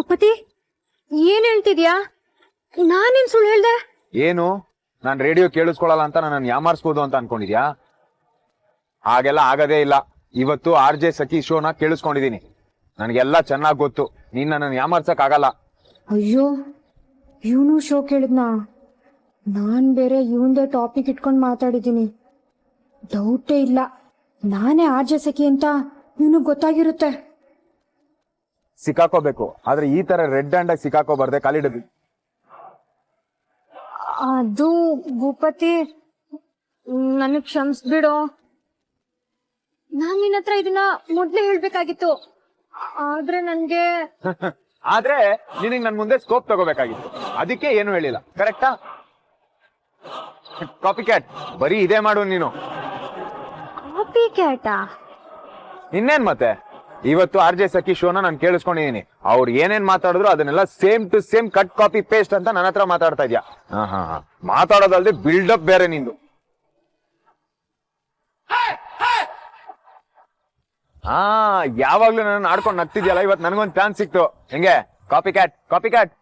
ಭೂಪತಿ ಏನ್ ಹೇಳ್ತಿದ್ಯಾ? ನಾನೇನ್ ಸುಳ್ಳು ಹೇಳ್ದೆ? ಏನು ನಾನ್ ರೇಡಿಯೋ ಕೇಳಿಸ್ಕೊಳಲ್ಲ ಅಂತ ನನ್ನ ಯಾಮಾರಿಸ್ಬೋದು ಅಂತ ಅನ್ಕೊಂಡಿದ್ಯಾ? ಹಾಗೆಲ್ಲ ಆಗದೇ ಇಲ್ಲ. ಇವತ್ತು RJ ಸಖಿ ಶೋನ ಕೇಳಿಸ್ಕೊಂಡಿದೀನಿ. ನನಗೆಲ್ಲ ಚೆನ್ನಾಗ್ ಗೊತ್ತು. ನೀನ್ ನನ್ನ ಯಾಮಾರ್ಸಕ್ ಆಗಲ್ಲ. ಅಯ್ಯೋ, ಇವನು ಶೋ ಕೇಳಿದ್ನಾ? ನಾನ್ ಬೇರೆ ಇವಂದೇ ಟಾಪಿಕ್ ಇಟ್ಕೊಂಡ್ ಮಾತಾಡಿದೀನಿ. ಡೌಟೇ ಇಲ್ಲ, ನಾನೇ RJ ಸಖಿ ಅಂತ ಇವನು ಗೊತ್ತಾಗಿರುತ್ತೆ. ಸಿಕ್ಕಾಕೋಬೇಕು, ಆದ್ರೆ ಈ ತರ ರೆಡ್ ಹ್ಯಾಂಡ್ ಆಗಿ ಸಿಕ್ಕಾಕೋಬಾರ್ದೆ. ಖಾಲಿ ಡಬ್ಬಿ. ಅದು ಭೂಪತಿ, ನನಗ್ ಕ್ಷಮಿಸ್ಬಿಡು. ನಾನ್ ನಿನ್ನ ಹತ್ರ ಇದನ್ನ ಮೊದ್ಲೇ ಹೇಳ್ಬೇಕಾಗಿತ್ತು. ಆದ್ರೆ ನನ್ಗೆ ಆದ್ರೆ ನಿನಗ್ ನನ್ ಮುಂದೆ ಸ್ಕೋಪ್ ತಗೋಬೇಕಾಗಿತ್ತು. ಅದಕ್ಕೆ ಏನು ಹೇಳಿಲ್ಲ. ಕರೆಕ್ಟಾ? ಕಾಪಿ ಕ್ಯಾಟ್, ಬರೀ ಇದೇ ಮಾಡು ನೀನು. ಕಾಪಿ ಕ್ಯಾಟಾ? ಇನ್ನೇನ್ ಮತ್ತೆ. ಇವತ್ತು RJ ಸಖಿ ಶೋನ ನಾನು ಕೇಳಿಸ್ಕೊಂಡಿದೀನಿ. ಅವ್ರು ಏನೇನ್ ಮಾತಾಡಿದ್ರು ಅದನ್ನೆಲ್ಲ same to same cut copy paste ಅಂತ ನನ್ನ ಹತ್ರ ಮಾತಾಡ್ತಾ ಇದ್ಯಾ? ಮಾತಾಡೋದಲ್ದೆ ಬಿಲ್ಡಪ್ ಬೇರೆ ನಿಂದು. ಯಾವಾಗ್ಲೂ ನನ್ನ ಆಡ್ಕೊಂಡು ನಗ್ತಿದ್ಯಲ್ಲ, ಇವತ್ತು ನನಗೊಂದು ಚಾನ್ಸ್ ಸಿಕ್ತು. ಹೆಂಗೆ? Copy cat, copy cat.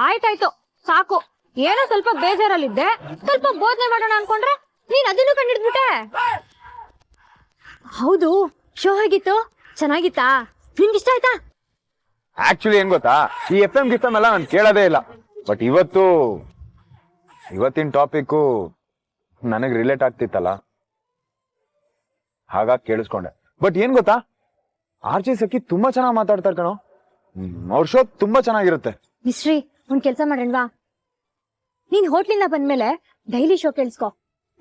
ಆಯ್ತಾಯ್ತು, ಸಾಕು. ಏನೋ ಸ್ವಲ್ಪ ಬೇಜಾರಲ್ಲಿದ್ದೆ, ಸ್ವಲ್ಪ ಬೋಧನೆ ಮಾಡೋಣ ಅನ್ಕೊಂಡ್ರೆ ನೀನ್ ಅದನ್ನು ಕಂಡಿಡ್ಬಿಟ್ಟೆ. ಹೌದು, ಶೋ ಹೇಗಿತ್ತು? ಚೆನ್ನಾಗಿತ್ತಾ? ನಿನ್ಗಿಷ್ಟ ಆಯ್ತಾ? ಆಕ್ಚುಲಿ ಏನ್ ಗೊತ್ತಾ, ಈ FM ಗಿಫ್ಎಂ ಎಲ್ಲ ನಾನು ಕೇಳೋದೇ ಇಲ್ಲ. ಬಟ್ ಇವತ್ತಿನ ಟಾಪಿಕ್ ನನಗ್ ರಿಲೇಟ್ ಆಗ್ತಿತ್ತಲ್ಲ, ಹಾಗಾಗಿ ಕೇಳಿಸ್ಕೊಂಡೆ. ಬಟ್ ಏನ್ ಗೊತ್ತಾ, RJ ಸಖಿ ತುಂಬಾ ಚೆನ್ನಾಗಿ ಮಾತಾಡ್ತಾರೆ ಕಣೋ. ಅವ್ರ ಶೋ ತುಂಬಾ ಚೆನ್ನಾಗಿರುತ್ತೆ. ಮಿಸ್ಟ್ರಿ, ಒಂದ್ ಕೆಲ್ಸ ಮಾಡೋಣವಾ? ನೀನ್ ಹೋಟ್ಲಿಂದ ಬಂದ್ಮೇಲೆ ಡೈಲಿ ಶೋ ಕೇಳಿಸ್ಕೊ,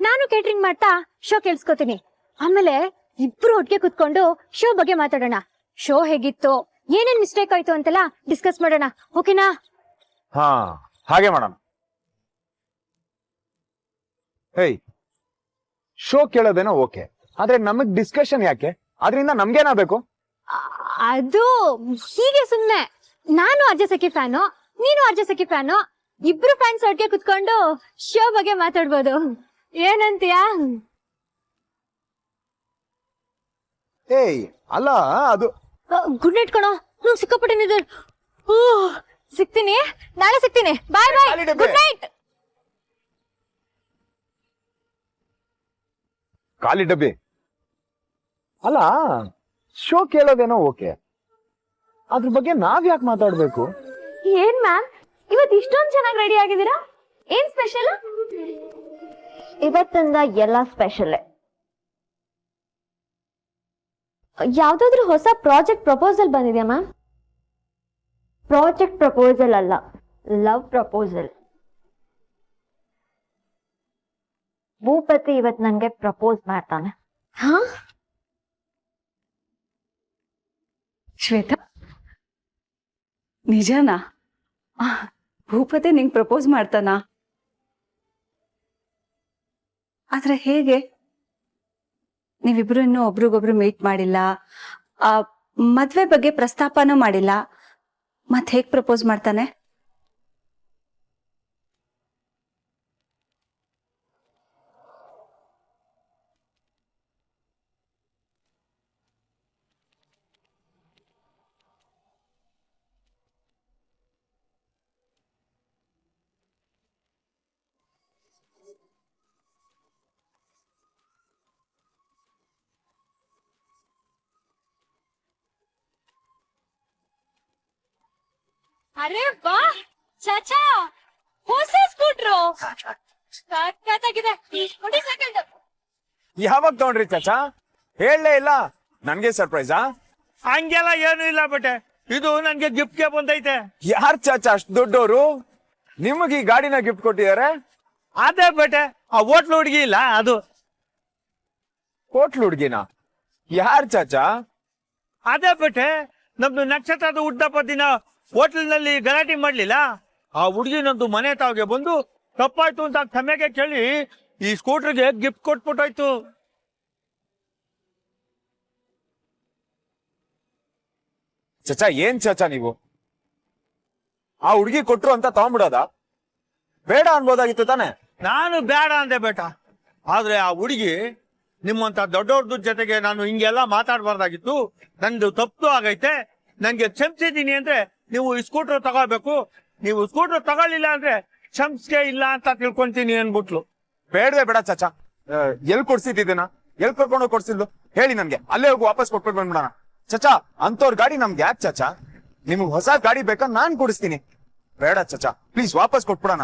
ನಾನು ಕೇಟರಿಂಗ್ ಮಾಡ್ತಾ ಶೋ ಕೇಳಿಸ್ಕೊತೀನಿ. ಆಮೇಲೆ ಇಬ್ರು ಒಟ್ಟಿಗೆ ಕುತ್ಕೊಂಡು ಶೋ ಬಗ್ಗೆ ಮಾತಾಡೋಣ. ಶೋ ಹೇಗಿತ್ತು, ಏನೇನ್ ಮಿಸ್ಟೇಕ್ ಆಯ್ತು ಅಂತೆಲ್ಲ ಡಿಸ್ಕಸ್ ಮಾಡೋಣ. ಓಕೆನಾ? ಹಾ, ಹಾಗೆ ಮಾಡೋಣ. ಹೇಯ್, ಶೋ ಕೇಳೋದೇನೋ ಓಕೆ, ಆದ್ರೆ ನಮಗ್ ಡಿಸ್ಕಷನ್ ಯಾಕೆ? ಅದರಿಂದ ನಮ್ಗೇನಾಗಬೇಕು? ಅದು ಹೀಗೆ ಸುಮ್ನೆ. ನಾನು RJ ಸಖಿ ಫ್ಯಾನು, ನೀನು RJ ಸಖಿ ಫ್ಯಾನು, ಇಬ್ರು ಫ್ಯಾನ್ಸ್ ಒಟ್ಟಿಗೆ ಕುತ್ಕೊಂಡು ಶೋ ಬಗ್ಗೆ ಮಾತಾಡ್ಬೋದು. ಏನಂತೀಯಾ? ಏಯ್ ಅಲ್ಲ, ಅದು ಗುಡ್ ನೈಟ್ ಕಣೋ. ನಂಗೆ ಸಿಕ್ಕಾಪಟ್ಟೆ ಸಿಗ್ತೀನಿ, ನಾಳೆ ಸಿಗ್ತೀನಿ. ಬಾಯ್ ಬಾಯ್, ಗುಡ್ ನೈಟ್. ಖಾಲಿ ಡಬ್ಬಿ. ಅಲ್ಲ, ಶೋ ಕೇಳೋದೇನೋ ಓಕೆ, ಅದ್ರ ಬಗ್ಗೆ ನಾವ್ ಯಾಕೆ ಮಾತಾಡ್ಬೇಕು? ಏನ್ ಮ್ಯಾಮ್, ಇವತ್ ಇಷ್ಟೊಂದ್ ಚೆನ್ನಾಗಿ ರೆಡಿ ಆಗಿದ್ದೀರಾ? ಏನ್ ಸ್ಪೆಷಲ್? ಇವತ್ತಿಂದ ಎಲ್ಲ ಸ್ಪೆಷಲ್. ಯಾವ್ದಾದ್ರು ಹೊಸ ಪ್ರಾಜೆಕ್ಟ್ ಪ್ರಪೋಸಲ್ ಬಂದಿದ್ಯಾ ಮ್ಯಾಮ್? ಪ್ರಾಜೆಕ್ಟ್ ಪ್ರಪೋಸಲ್ ಅಲ್ಲ, ಲವ್ ಪ್ರಪೋಸಲ್. ಭೂಪತಿ ಇವತ್ ನಂಗೆ ಪ್ರಪೋಸ್ ಮಾಡ್ತಾನೆ. ಹಾ? ಶ್ವೇತಾ, ನಿಜನಾ? ಭೂಪತಿ ನಿಂಗೆ ಪ್ರಪೋಸ್ ಮಾಡ್ತಾನಾ? ಆದ್ರೆ ಹೇಗೆ? ನೀವಿಬ್ರು ಇನ್ನೂ ಒಬ್ರಿಗೊಬ್ರು ಮೀಟ್ ಮಾಡಿಲ್ಲ, ಮದ್ವೆ ಬಗ್ಗೆ ಪ್ರಸ್ತಾಪನೂ ಮಾಡಿಲ್ಲ, ಮತ್ ಹೇಗ್ ಪ್ರಪೋಸ್ ಮಾಡ್ತಾನೆ? ಅರೆ ವಾ ಚಾಚಾ, ಹೊಸ ಸ್ಕೂಟ್ರು ಸಖತ್ತಾಗಿದೆ. ನೋಡಿ ಸೆಕೆಂಡ್. ಯಾವಾಗ ತಗೊಂಡ್ರಿ ಚಾಚಾ? ಹೇಳಲೇ ಇಲ್ಲ. ನನ್ಗೆ ಸರ್ಪ್ರೈಸಾ? ಹಂಗೆಲ್ಲ ಏನು ಇಲ್ಲ ಬಟ್ಟೆ, ಇದು ನನ್ಗೆ ಗಿಫ್ಟ್ ಗೆ ಬಂದೈತೆ. ಯಾರ್ ಚಾಚಾ ಅಷ್ಟು ದೊಡ್ಡವರು ನಿಮಗೆ ಈ ಗಾಡಿನ ಗಿಫ್ಟ್ ಕೊಟ್ಟಿದ್ದಾರೆ? ಅದೇ ಬಟ್ಟೆ, ಆ ಹೋಟ್ಲು ಹುಡುಗಿ ಇಲ್ಲ ಅದು. ಹೋಟ್ಲು ಹುಡ್ಗಿನ? ಯಾರ್ ಚಾಚಾ? ಅದೇ ಬಟ್ಟೆ, ನಮ್ದು ನಕ್ಷತ್ರದ ಹುಟ್ಟಪ್ಪ ದಿನ ಹೋಟ್ಲಿನಲ್ಲಿ ಗಲಾಟೆ ಮಾಡ್ಲಿಲ್ಲ, ಆ ಹುಡುಗಿ ನಂದು ಮನೆ ತಾವ್ಗೆ ಬಂದು ತಪ್ಪಾಯ್ತು ಅಂತ ಕ್ಷಮೆಗೆ ಕೇಳಿ ಈ ಸ್ಕೂಟರ್ಗೆ ಗಿಫ್ಟ್ ಕೊಟ್ಬಿಟ್ಟೋಯ್ತು. ಚಾಚಾ ಏನ್ ಚಾಚಾ ನೀವು? ಆ ಹುಡುಗಿ ಕೊಟ್ರು ಅಂತ ತಗೊಂಡ್ಬಿಡೋದ? ಬೇಡ ಅನ್ಬೋದಾಗಿತ್ತು ತಾನೆ? ನಾನು ಬೇಡ ಅಂದೆ ಬೇಟ, ಆದ್ರೆ ಆ ಹುಡುಗಿ ನಿಮ್ಮಂತ ದೊಡ್ಡವ್ರದ್ದು ಜೊತೆಗೆ ನಾನು ಹಿಂಗೆಲ್ಲ ಮಾತಾಡ್ಬಾರ್ದಾಗಿತ್ತು, ನಂದು ತಪ್ಪು ಆಗೈತೆ, ನನ್ಗೆ ಕ್ಷಮಿಸಿದೀನಿ ಅಂದ್ರೆ ನೀವು ಈ ಸ್ಕೂಟರ್ ತಗೋಬೇಕು, ನೀವು ಸ್ಕೂಟರ್ ತಗೊಳ್ಳಿಲ್ಲ ಅಂದ್ರೆ ಕ್ಷಮಿಸ್ಗೆ ಇಲ್ಲ ಅಂತ ತಿಳ್ಕೊಂತೀನಿ ಅನ್ಬಿಟ್ಲು. ಬೇಡವೇ ಬೇಡ ಚಾಚಾ. ಎಲ್ ಕೊಡ್ಸಿದ್ದಿದ್ದೇನ, ಎಲ್ ಕರ್ಕೊಂಡು ಕೊಡ್ಸಿದ್ಲು ಹೇಳಿ ನನ್ಗೆ, ಅಲ್ಲೇ ಹೋಗಿ ವಾಪಸ್ ಕೊಟ್ಬಿಟ್ಟು ಬಂದ್ಬಿಡೋಣ. ಚಚಾ ಅಂತವ್ರ ಗಾಡಿ ನಮ್ಗೆ ಯಾಕೆ ಚಾಚಾ? ನಿಮ್ಗ್ ಹೊಸ ಗಾಡಿ ಬೇಕಾ ನಾನ್ ಕೊಡಿಸ್ತೀನಿ. ಬೇಡ ಚಚಾ ಪ್ಲೀಸ್ ವಾಪಸ್ ಕೊಟ್ಬಿಡೋಣ.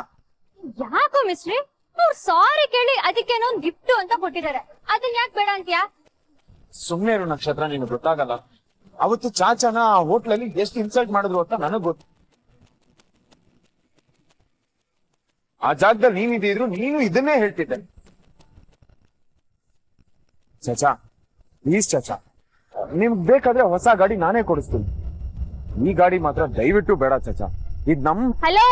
ಯಾಕೋ ಮಿಸ್ಟ್ರಿ ಅವ್ರು ಸಾರಿ ಕೇಳಿ ಅದಕ್ಕೇನೋ ಒಂದ್ ಗಿಫ್ಟ್ ಅಂತ ಕೊಟ್ಟಿದ್ದಾರೆ, ಅದನ್ನ ಯಾಕೆ ಬೇಡ ಅಂತೀಯಾ? ಸುಮ್ನೆ ಇರು ನಕ್ಷತ್ರ, ನಿನ್ ಗೊತ್ತಾಗಲ್ಲ. ಅವತ್ತು ಚಾಚಾನ ಆ ಹೋಟ್ಲಲ್ಲಿ ಎಷ್ಟು ಇನ್ಸಲ್ಟ್ ಮಾಡಿದ್ರು ಅಂತ ನನಗ್ ಗೊತ್ತು. ಆ ಜಾಗದಲ್ಲಿ ನೀನಿದ್ರು ನೀನು ಇದನ್ನೇ ಹೇಳ್ತಿದ್ದೆ. ಚಾಚಾ ಪ್ಲೀಸ್ ಚಾಚಾ, ನಿಮ್ಗ್ ಬೇಕಾದ್ರೆ ಹೊಸ ಗಾಡಿ ನಾನೇ ಕೊಡಿಸ್ತೀನಿ. ಈ ಗಾಡಿ ಮಾತ್ರ ದಯವಿಟ್ಟು ಬೇಡ ಚಾಚಾ. ಇದ್ ನಮ್ ಹಲೋ,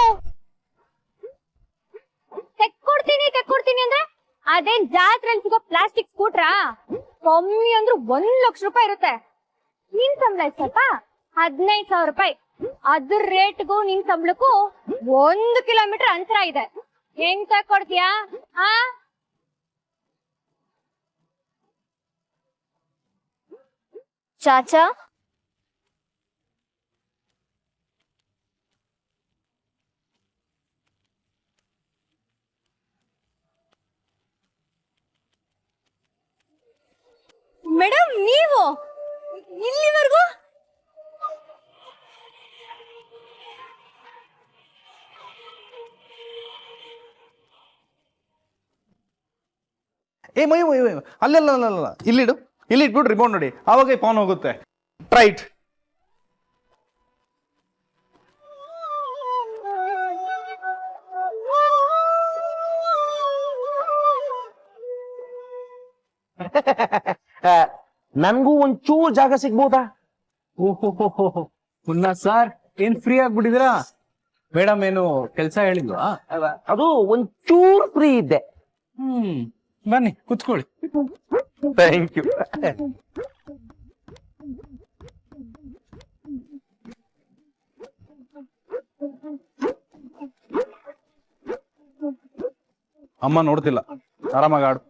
ತೆಕ್ಕೊಡ್ತೀನಿ ಅಂದ್ರೆ ಅದೇನ್ ಜಾತ್ರೆಯಲ್ಲಿ ಸಿಗೋ ಪ್ಲಾಸ್ಟಿಕ್ ಸ್ಕೂಟ್ರಾ? ಕಮ್ಮಿ ಅಂದ್ರೂ 1,00,000 ರೂಪಾಯಿ ಇರುತ್ತೆ. ನಿನ್ ಸಂಬಳ ಸ್ವಲ್ಪ 15,000 ರೂಪಾಯಿ. ಅದ್ರ ರೇಟ್ಗೂ ನಿನ್ ಸಂಬಳಕ್ಕೂ 1 ಕಿಲೋಮೀಟರ್ ಅಂತರ ಇದೆ. ಹೆಂಗ್ ತಕ್ಕೊಡ್ತೀಯಾ? ಚಾಚಾ, ಮೇಡಮ್ ನೀವು ಇಲ್ಲಿವರೆಗೂ? ಏ ಮೈ ಅಲ್ಲೆಲ್ಲ ಇಲ್ಲಿಡು, ಇಲ್ಲಿ ಇಟ್ಬಿಟ್ಟು ರಿಮೋಟ್ ನೋಡಿ, ಆವಾಗ ಫೋನ್ ಹೋಗುತ್ತೆ. ರೈಟ್. ನನ್ಗೂ ಒಂಚೂರು ಜಾಗ ಸಿಗ್ಬೋದಾ? ಓಹೋ ಮುನ್ನ ಸರ್, ಏನ್ ಫ್ರೀ ಆಗ್ಬಿಟ್ಟಿದ್ದೀರಾ? ಮೇಡಮ್ ಏನು ಕೆಲ್ಸ ಹೇಳಿಲ್ವಾ? ಅದು ಒಂಚೂರು ಫ್ರೀ ಇದ್ದೆ. ಬನ್ನಿ ಕುತ್ಕೊಳ್ಳಿ. Thank you. ಅಮ್ಮ ನೋಡ್ತಿಲ್ಲ, ಆರಾಮಾಗಿ ಆಡು.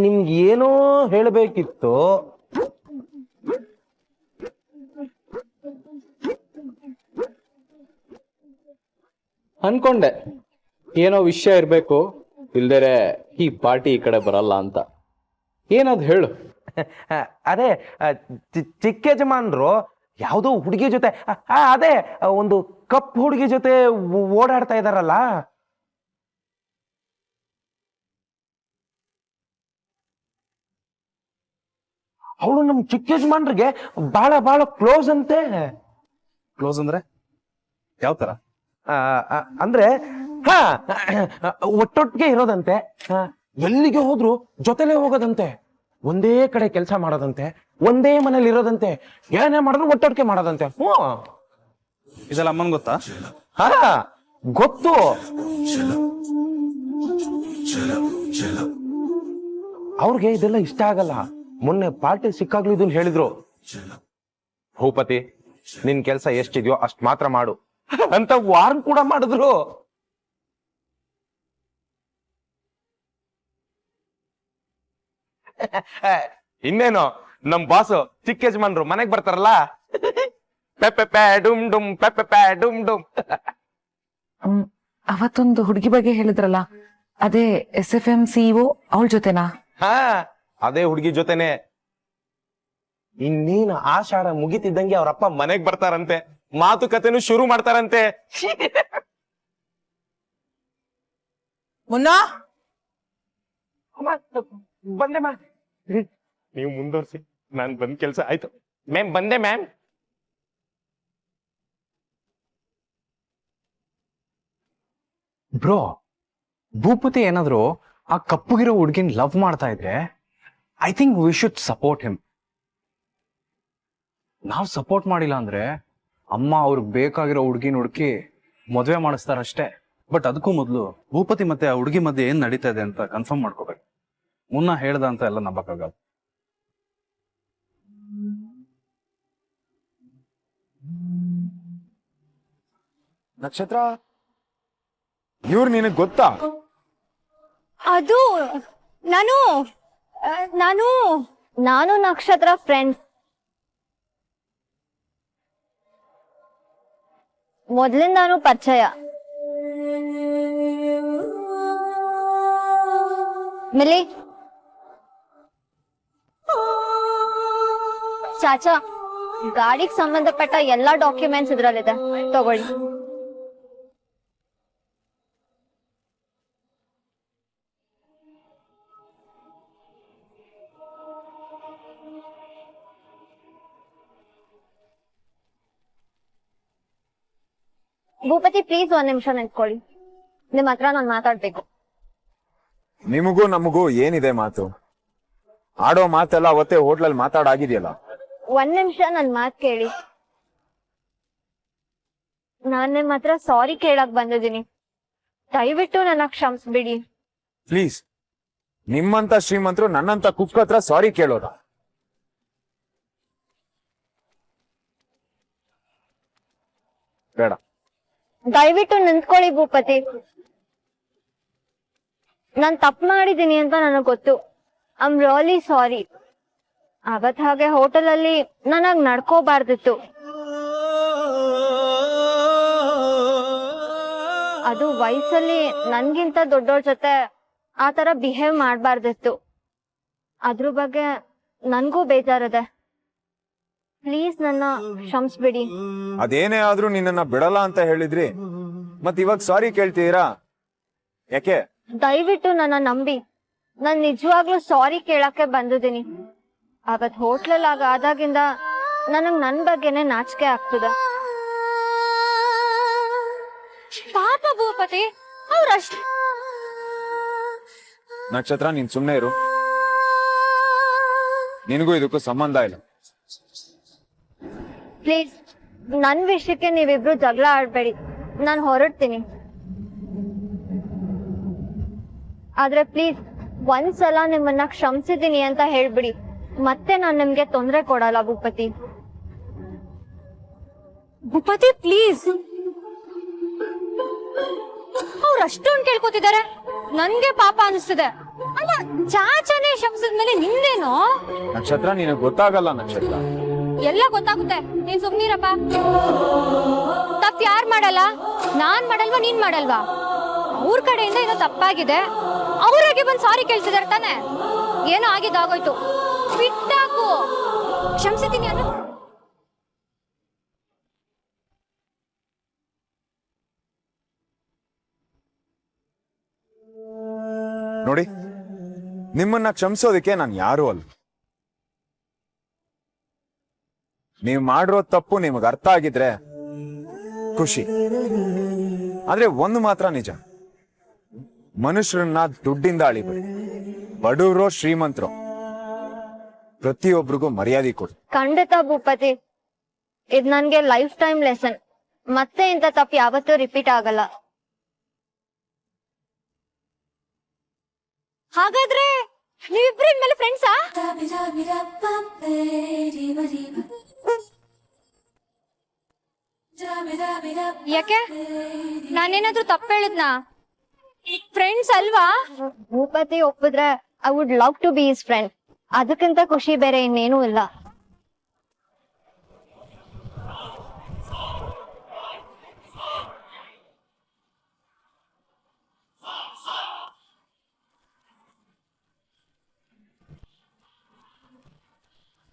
ನಿಮ್ಗೆ ಏನೋ ಹೇಳಬೇಕಿತ್ತು. ಅನ್ಕೊಂಡೆ ಏನೋ ವಿಷಯ ಇರ್ಬೇಕು, ಇಲ್ದೇರೆ ಈ ಪಾರ್ಟಿ ಈ ಕಡೆ ಬರಲ್ಲ ಅಂತ. ಏನದು ಹೇಳು. ಅದೇ ಚಿಕ್ಕ ಯಜಮಾನ್ರು ಯಾವ್ದೋ ಹುಡುಗಿ ಜೊತೆ, ಅದೇ ಒಂದು ಕಪ್ ಹುಡುಗಿ ಜೊತೆ ಓಡಾಡ್ತಾ ಇದಾರಲ್ಲ. ಅವಳು ನಮ್ ಚಿಕ್ಕ ಯಜಮಾನ್ರಿಗೆ ಬಹಳ ಬಹಳ ಕ್ಲೋಸ್ ಅಂತೆ. ಕ್ಲೋಸ್ ಅಂದ್ರೆ ಯಾವ ತರ? ಅಂದ್ರೆ ಒಟ್ಟೊಟ್ಟಿಗೆ ಇರೋದಂತೆ, ಎಲ್ಲಿಗೆ ಹೋದ್ರು ಜೊತೆಲೇ ಹೋಗೋದಂತೆ, ಒಂದೇ ಕಡೆ ಕೆಲಸ ಮಾಡೋದಂತೆ, ಒಂದೇ ಮನೇಲಿ ಇರೋದಂತೆ, ಏನೇ ಮಾಡಿದ್ರು ಒಟ್ಟೊಟ್ಟಿಗೆ ಮಾಡೋದಂತೆ. ಇದೆಲ್ಲ ಅಮ್ಮನ್ ಗೊತ್ತಾ? ಹಾ ಗೊತ್ತು. ಅವ್ರಿಗೆ ಇದೆಲ್ಲ ಇಷ್ಟ ಆಗಲ್ಲ. ಮೊನ್ನೆ ಪಾರ್ಟಿ ಸಿಕ್ಕಾಗ್ಲೂ ಇದನ್ನ ಹೇಳಿದ್ರು, ಭೂಪತಿ ನಿನ್ ಕೆಲ್ಸ ಎಷ್ಟಿದ್ಯೋ ಅಷ್ಟ್ ಮಾತ್ರ ಮಾಡು ಅಂತ ವಾರ್ನ್ ಕೂಡ ಮಾಡಿದ್ರು. ಇನ್ನೇನು ನಮ್ ಬಾಸು ಚಿಕ್ಕ ಯಜಮಾನ್ರು ಮನೆಗ್ ಬರ್ತಾರಲ್ಲ, ಪೆಪ್ಪೆ ಡುಮ್ ಡುಮ್ ಪೆಪ್ಪೆ ಡುಮ್ ಡುಮ್. ಅವತ್ತೊಂದು ಹುಡುಗಿ ಬಗ್ಗೆ ಹೇಳಿದ್ರಲ್ಲ, ಅದೇ SFM CEO ಅವಳ ಜೊತೆನಾ? ಹಾ ಅದೇ ಹುಡುಗಿ ಜೊತೆನೆ. ಇನ್ನೇನು ಆಷಾಢ ಮುಗಿತಿದ್ದಂಗೆ ಅವ್ರಪ್ಪ ಮನೆಗ್ ಬರ್ತಾರಂತೆ, ಮಾತುಕತೆನೂ ಶುರು ಮಾಡ್ತಾರಂತೆ. ಮುನ್ನಾ, ಬಂದೆ ಮ್ಯಾಮ್. ನೀವು ಮುಂದುವರ್ಸಿ, ನಾನ್ ಬಂದ್ ಕೆಲ್ಸ ಆಯ್ತು. ಮ್ಯಾಮ್ ಬಂದೆ ಮ್ಯಾಮ್. ಬ್ರೋ, ಭೂಪತಿ ಏನಾದ್ರು ಆ ಕಪ್ಪುಗಿರೋ ಹುಡ್ಗಿನ್ ಲವ್ ಮಾಡ್ತಾ ಇದ್ರೆ I think we should support him. ನಾವ್ ಸಪೋರ್ಟ್ ಮಾಡಿಲ್ಲ ಅಂದ್ರೆ ಅಮ್ಮ ಅವ್ರಿಗೆ ಬೇಕಾಗಿರೋ ಹುಡ್ಗಿನ ಹುಡುಕಿ ಮದ್ವೆ ಮಾಡಿಸ್ತಾರಷ್ಟೇ. ಬಟ್ ಅದಕ್ಕೂ ಮೊದಲು ಭೂಪತಿ ಮತ್ತೆ ಆ ಹುಡುಗಿ ಮಧ್ಯೆ ಏನ್ ನಡೀತಾ ಇದೆ ಅಂತ ಕನ್ಫರ್ಮ್ ಮಾಡ್ಕೋಬೇಕು. ಮುನ್ನ ಹೇಳ್ದ ಅಂತ ಎಲ್ಲ ನಂಬಕ್ಕಾಗಲ್ಲ. ನಕ್ಷತ್ರ ಇವ್ರು ನಿನಗ್ ಗೊತ್ತಾ? ಅದು ನಾನು ನಾನು ನಾನು ನಕ್ಷತ್ರ ಫ್ರೆಂಡ್ಸ್. ಮೊದ್ಲಿಂದಾನು ಪರಿಚಯ. ಮಿಲಿ ಚಾಚಾ, ಗಾಡಿಗೆ ಸಂಬಂಧಪಟ್ಟ ಎಲ್ಲಾ ಡಾಕ್ಯುಮೆಂಟ್ಸ್ ಇದ್ರಲ್ಲಿದೆ, ತಗೊಳ್ಳಿ. ಭೂಪತಿ ಪ್ಲೀಸ್ ಒಂದ್ ನಿಮಿಷ ನಿಂತ್ಕೊಳ್ಳಿ, ನಿಮ್ ಹತ್ರ ನಾನ್ ಮಾತಾಡ್ಬೇಕು. ನಿಮಗೂ ನಮಗೂ ಏನಿದೆ ಮಾತು? ಆಡೋ ಮಾತೆಲ್ಲ ಅವತ್ತೇ ಹೋಟ್ಲಲ್ಲಿ ಮಾತಾಡಾಗಿದೆಯಲ್ಲ. ಒಂದ್ ನಿಮಿಷ ನನ್ ಮಾತ್ ಕೇಳಿ. ನಾನ್ ನಿಮ್ ಹತ್ರ ಸಾರಿ ಕೇಳಕ್ ಬಂದಿದ್ದೀನಿ, ದಯವಿಟ್ಟು ನನ್ನ ಕ್ಷಮಿಸ್ಬಿಡಿ. ಪ್ಲೀಸ್, ನಿಮ್ಮಂತ ಶ್ರೀಮಂತರು ನನ್ನಂತ ಕುಕ್ ಹತ್ರ ಸಾರಿ ಕೇಳೋದ? ಬೇಡ. ದಯವಿಟ್ಟು ನಿಂತ್ಕೊಳ್ಳಿ ಭೂಪತಿ. ನಾನ್ ತಪ್ಪು ಮಾಡಿದೀನಿ ಅಂತ ನನಗ್ ಗೊತ್ತು. I am really sorry. ಅವತ್ ಹಾಗೆ ಹೋಟೆಲ್ ಅಲ್ಲಿ ನನಗ್ ನಡ್ಕೋಬಾರ್ದಿತ್ತು. ಅದು ವಯಸ್ಸಲ್ಲಿ ನನ್ಗಿಂತ ದೊಡ್ಡೋರ್ ಜೊತೆ ಆ ತರ ಬಿಹೇವ್ ಮಾಡ್ಬಾರ್ದಿತ್ತು. ಅದ್ರ ಬಗ್ಗೆ ನನ್ಗೂ ಬೇಜಾರಿದೆ. ಪ್ಲೀಸ್ ನನ್ನ ಕ್ಷಮಿಸ್ಬಿಡಿ. ಅದೇನೇ ಆದ್ರೂ ನಿನ್ನನ್ನ ಬಿಡಲ್ಲ ಅಂತ ಹೇಳಿದ್ರಿ, ಮತ್ ಇವಾಗ ಸಾರಿ ಕೇಳ್ತಿದ್ದೀರಾ ಯಾಕೆ? ದಯವಿಟ್ಟು ನನ್ನ ನಂಬಿ, ನಾನ್ ನಿಜವಾಗ್ಲೂ ಸಾರಿ ಕೇಳಕ್ಕೆ ಬಂದಿದ್ದೀನಿ. ಅವತ್ ಹೋಟ್ಲಲ್ಲಿ ಆದಾಗಿಂದ ನನಗ್ ನನ್ ಬಗ್ಗೆನೆ ನಾಚಿಕೆ ಆಗ್ತದೆ. ಪಾಪ ಭೂಪತಿ, ಅವ್ರಷ್ಟ ನಕ್ಷತ್ರ, ನೀನ್ ಸುಮ್ನೆ ಇರು. ನಿನಗೂ ಇದಕ್ಕೂ ಸಂಬಂಧ ಇಲ್ಲ. ಪ್ಲೀಸ್, ನನ್ ವಿಷಯಕ್ಕೆ ನೀವಿಬ್ರು ಜಗಳ ಆಡ್ಬೇಡಿ. ನಾನ್ ಹೊರಡ್ತೀನಿ. ಆದ್ರೆ ಪ್ಲೀಸ್ ಒಂದ್ಸಲ ನಿಮ್ಮನ್ನ ಕ್ಷಮಿಸಿದೀನಿ ಅಂತ ಹೇಳ್ಬಿಡಿ. ಮತ್ತೆ ನಾನ್ ನಿಮ್ಗೆ ತೊಂದ್ರೆ ಕೊಡಲ್ಲ ಭೂಪತಿ. ಭೂಪತಿ ಪ್ಲೀಸ್. ಅವ್ರು ಅಷ್ಟೊಂದು ಕೇಳ್ಕೊತಿದ್ದಾರೆ, ನನ್ಗೆ ಪಾಪ ಅನಿಸ್ತಿದೆ. ಅಲ್ಲ, ಚಾಚಾನೇ ಶಂಸಿದ್ಮೇಲೆ ನಿಂದೇನೋ? ನಕ್ಷತ್ರ, ನಿನಗ್ ಗೊತ್ತಾಗಲ್ಲ ನಕ್ಷತ್ರ. ಎಲ್ಲ ಗೊತ್ತಾಗುತ್ತೆ, ನೀನ್ ಸುಮ್ನಿರಪ್ಪ. ತಪ್ಪು ಯಾರ್ ಮಾಡಲ್ಲ? ನಾನ್ ಮಾಡಲ್ವಾ, ನೀನ್ ಮಾಡಲ್ವಾ? ಅವ್ರ ಕಡೆಯಿಂದ ಏನೋ ತಪ್ಪಾಗಿದೆ, ಅವ್ರಾಗೆ ಬಂದ್ ಸಾರಿ ಕೇಳ್ತಿದಾರೆ ತಾನೆ. ಏನೋ ಆಗಿದ್ದಾಗೋಯ್ತು, ಬಿಟ್ಟಾಕು. ಕ್ಷಮಿಸಿದ್ದೀನಿ ಅನ್ನು. ನೋಡಿ, ನಿಮ್ಮನ್ನ ಕ್ಷಮಿಸೋದಕ್ಕೆ ನಾನು ಯಾರೂ ಅಲ್ಲ. ನೀವು ಮಾಡಿರೋ ತಪ್ಪು ನಿಮಗ್ ಅರ್ಥ ಆಗಿದ್ರೆ ಖುಷಿ. ಆದ್ರೆ ಒಂದು ಮಾತ್ರ ನಿಜ, ಮನುಷ್ಯರನ್ನ ದುಡ್ಡಿಂದ ಅಳಿಬೇಡಿ. ಬಡವರು ಶ್ರೀಮಂತರು ಪ್ರತಿಯೊಬ್ಬರಿಗೂ ಮರ್ಯಾದೆ ಕೊಡಿ. ಖಂಡಿತ ಭೂಪತಿ, ಇದ್ ನನ್ಗೆ ಲೈಫ್ ಟೈಮ್ ಲೆಸನ್. ಮತ್ತೆ ಇಂಥ ತಪ್ಪು ಯಾವತ್ತೂ ರಿಪೀಟ್ ಆಗಲ್ಲ. ಹಾಗಾದ್ರೆ ನೀವಿಬ್ರು ಇನ್ಮೇಲೆ ಫ್ರೆಂಡ್ಸಾ? ಯಾಕೆ, ನಾನೇನಾದ್ರೂ ತಪ್ಪು ಹೇಳಿದ್ನಾ? ಫ್ರೆಂಡ್ಸ್ ಅಲ್ವಾ? ಭೂಪತಿ ಒಪ್ಪಿದ್ರೆ I would love to be his friend. ಅದಕ್ಕಿಂತ ಖುಷಿ ಬೇರೆ ಇನ್ನೇನೂ ಇಲ್ಲ.